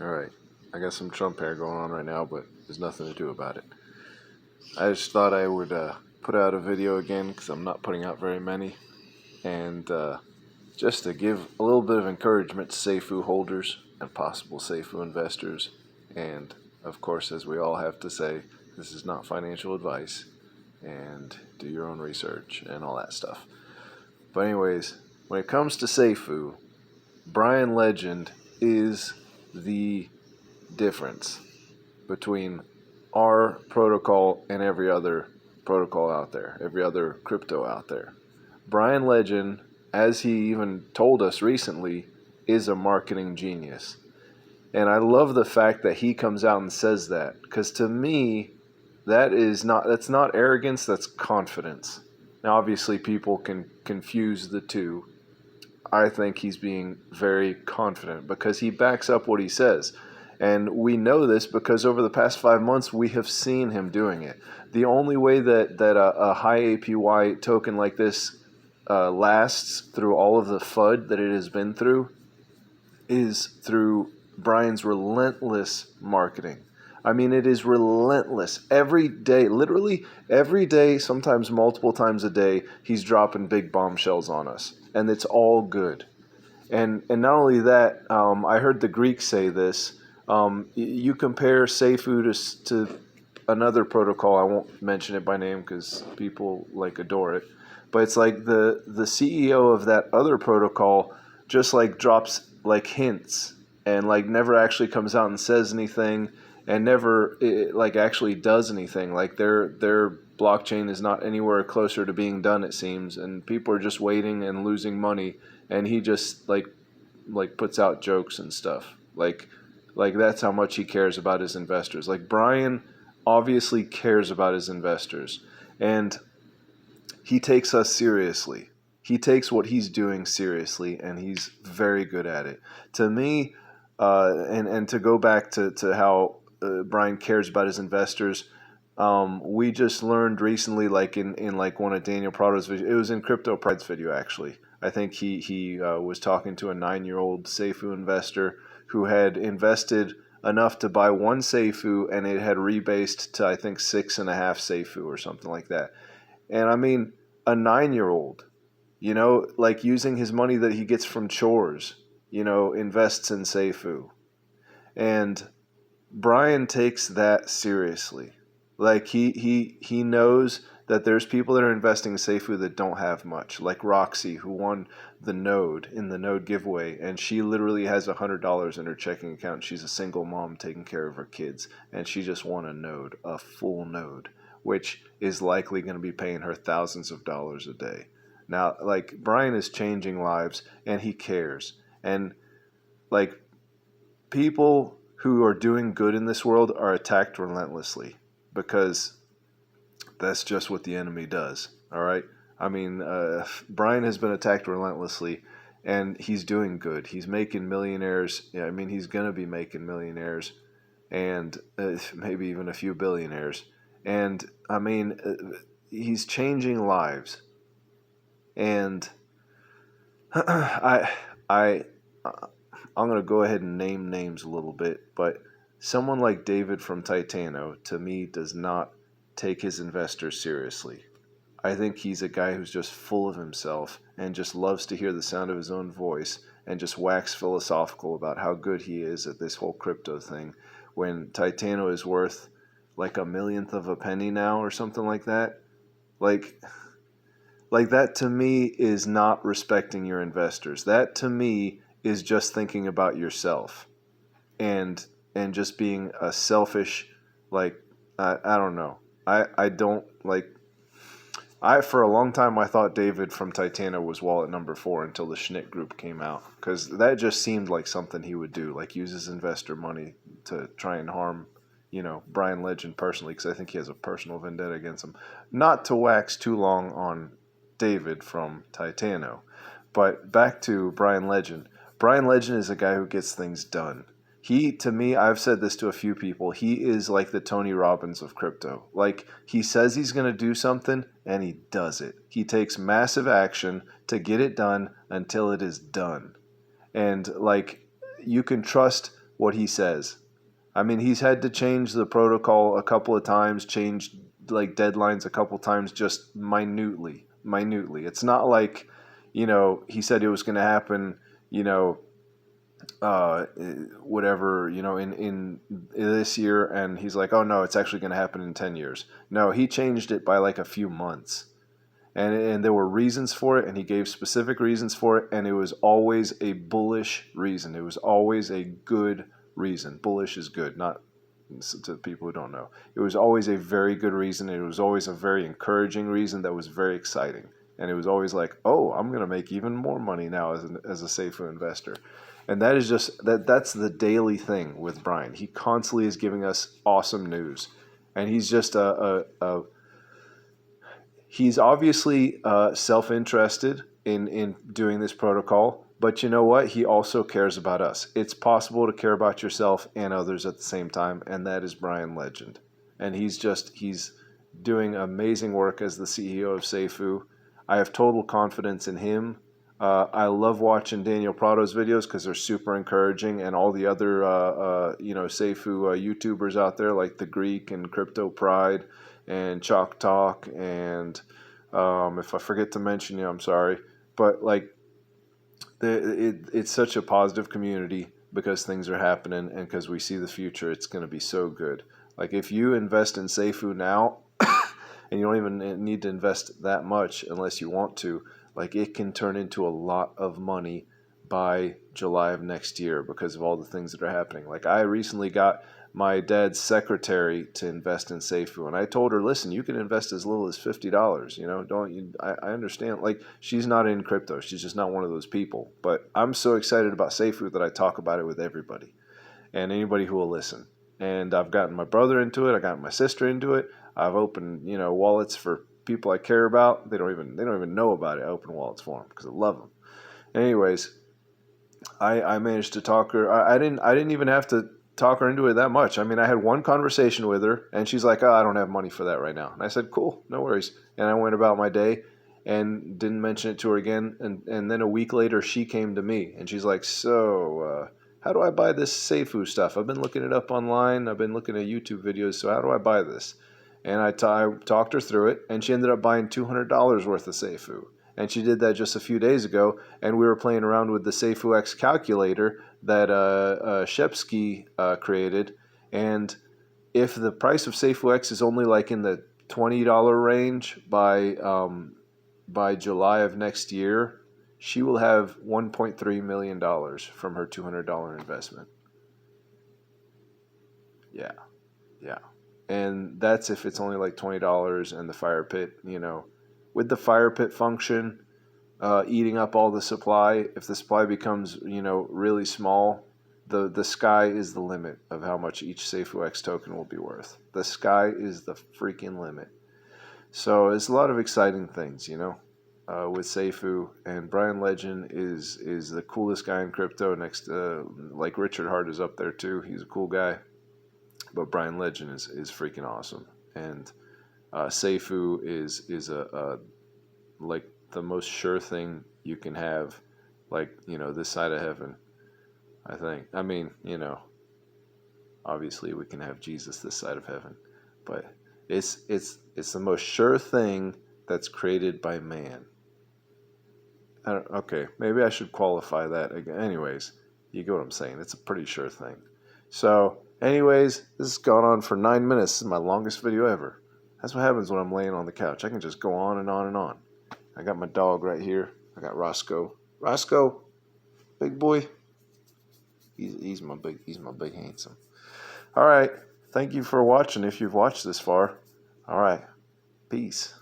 All right. I got some Trump hair going on right now, but there's nothing to do about it. I just thought I would put out a video again because I'm not putting out very many. And just to give a little bit of encouragement to Safuu holders and possible Safuu investors. And of course, as we all have to say, this is not financial advice. And do your own research and all that stuff. But, anyways, when it comes to Safuu, Bryan Legend is the difference between our protocol and every other protocol out there, every other crypto out there. Bryan Legend, as he even told us recently, is a marketing genius. And I love the fact that he comes out and says that, because to me, that's not arrogance, that's confidence. Now, obviously, people can confuse the two. I think he's being very confident because he backs up what he says. And we know this because over the past 5 months, we have seen him doing it. The only way that a high APY token like this lasts through all of the FUD that it has been through is through Bryan's relentless marketing. I mean, it is relentless. Every day, literally every day, sometimes multiple times a day, he's dropping big bombshells on us. And it's all good. And not only that, I heard the Greeks say this. You compare Safuu to another protocol. I won't mention it by name because people adore it. But it's like the CEO of that other protocol just drops hints and never actually comes out and says anything and never actually does anything. Like their blockchain is not anywhere closer to being done, it seems, and people are just waiting and losing money, and he just puts out jokes and stuff. Like that's how much he cares about his investors. Like Bryan obviously cares about his investors, and he takes us seriously. He takes what he's doing seriously, and he's very good at it. To me, and to go back to how Bryan cares about his investors, we just learned recently, in one of Daniel Prado's videos, it was in Crypto Pride's video actually. I think he was talking to a 9-year-old Safuu investor who had invested enough to buy one Safuu, and it had rebased to I think 6.5 Safuu or something like that. And I mean, a 9-year-old, using his money that he gets from chores, invests in Safuu. And Bryan takes that seriously. He knows that there's people that are investing in Safuu that don't have much, like Roxy, who won the node in the node giveaway, and she literally has $100 in her checking account. She's a single mom taking care of her kids, and she just won a node, a full node, which is likely going to be paying her thousands of dollars a day. Now, Bryan is changing lives, and he cares. And people who are doing good in this world are attacked relentlessly because that's just what the enemy does. All right. I mean, Bryan has been attacked relentlessly, and he's doing good. He's making millionaires. Yeah, I mean, he's gonna be making millionaires, and maybe even a few billionaires. And I mean, he's changing lives. And I'm gonna go ahead and name names a little bit, but someone like David from Titano, to me, does not take his investors seriously. I think he's a guy who's just full of himself and just loves to hear the sound of his own voice and just wax philosophical about how good he is at this whole crypto thing, when Titano is worth like a millionth of a penny now or something like that. Like that to me is not respecting your investors. That to me is just thinking about yourself and just being a selfish, I don't know. I don't for a long time I thought David from Titano was wallet number 4 until the Schnitt group came out, because that just seemed like something he would do, use his investor money to try and harm, Bryan Legend personally, because I think he has a personal vendetta against him. Not to wax too long on David from Titano, but back to Bryan Legend. Bryan Legend is a guy who gets things done. He, to me, I've said this to a few people, he is like the Tony Robbins of crypto. He says he's going to do something, and he does it. He takes massive action to get it done until it is done. And, you can trust what he says. I mean, he's had to change the protocol a couple of times, change like deadlines a couple of times, just minutely. It's not like, he said it was going to happen, you know, whatever, in this year, and he's like, oh no, it's actually going to happen in 10 years. No, he changed it by like a few months. And there were reasons for it, and he gave specific reasons for it, and it was always a bullish reason. It was always a good reason. Bullish is good, not to people who don't know. It was always a very good reason. It was always a very encouraging reason that was very exciting. And it was always like, oh, I'm going to make even more money now as a Safuu investor. And that is just, that's the daily thing with Bryan. He constantly is giving us awesome news. And he's just he's obviously self-interested in doing this protocol, but you know what? He also cares about us. It's possible to care about yourself and others at the same time, and that is Bryan Legend. And he's doing amazing work as the CEO of Safuu. I have total confidence in him. I love watching Daniel Prado's videos because they're super encouraging, and all the other Safuu YouTubers out there like The Greek and Crypto Pride and Chalk Talk, and if I forget to mention you, I'm sorry. But like, it's such a positive community because things are happening and because we see the future. It's going to be so good. Like if you invest in Safuu now, and you don't even need to invest that much unless you want to, like it can turn into a lot of money by July of next year because of all the things that are happening. Like I recently got my dad's secretary to invest in Safuu, and I told her, listen, you can invest as little as $50. I understand. Like she's not in crypto, she's just not one of those people. But I'm so excited about Safuu that I talk about it with everybody and anybody who will listen. And I've gotten my brother into it. I got my sister into it. I've opened wallets for people I care about. They don't even know about it. I open wallets for them because I love them. Anyways, I managed to talk her. I didn't even have to talk her into it that much. I mean, I had one conversation with her, and she's like, "Oh, I don't have money for that right now." And I said, "Cool, no worries." And I went about my day and didn't mention it to her again. And then a week later, she came to me, and she's like, "So, how do I buy this Safuu stuff? I've been looking it up online. I've been looking at YouTube videos. So how do I buy this?" And I talked her through it, and she ended up buying $200 worth of Safuu. And she did that just a few days ago, and we were playing around with the Safuu X calculator that Shepsky created. And if the price of Safuu X is only like in the $20 range by July of next year, she will have $1.3 million from her $200 investment. Yeah. And that's if it's only like $20 and the fire pit, with the fire pit function eating up all the supply, if the supply becomes, really small, the sky is the limit of how much each Safuu X token will be worth. The sky is the freaking limit. So there's a lot of exciting things, with Safuu, and Bryan Legend is the coolest guy in crypto. Next, like Richard Hart is up there too. He's a cool guy. But Bryan Legend is freaking awesome, and Safuu is a like the most sure thing you can have, like this side of heaven. I think. I mean, obviously we can have Jesus this side of heaven, but it's the most sure thing that's created by man. Okay, maybe I should qualify that again. Anyways, you get what I'm saying. It's a pretty sure thing. So. Anyways, this has gone on for 9 minutes. This is my longest video ever. That's what happens when I'm laying on the couch. I can just go on and on and on. I got my dog right here. I got Roscoe. Roscoe, big boy. He's my big handsome. All right. Thank you for watching if you've watched this far. All right. Peace.